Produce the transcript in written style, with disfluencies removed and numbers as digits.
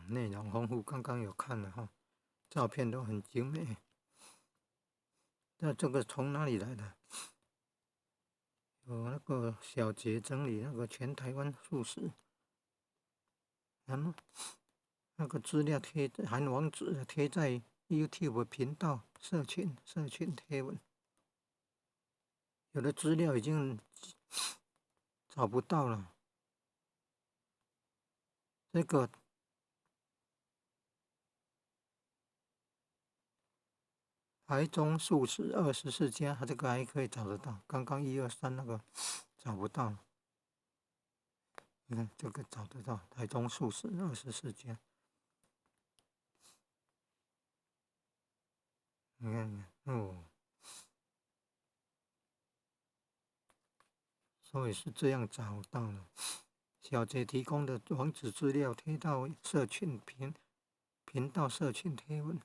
内容丰富，刚刚有看了哈，照片都很精美。那这个从哪里来的？有那个小杰整理那个全台湾素食，然后那个资料含网址贴在 YouTube 频道社群贴文，有的资料已经找不到了。这个台中素食24家，这个还可以找得到。刚刚123那个找不到，你看这个找得到，台中素食24家。你看哦，所以是这样找到的。小杰提供的网址资料贴到频道社群贴文。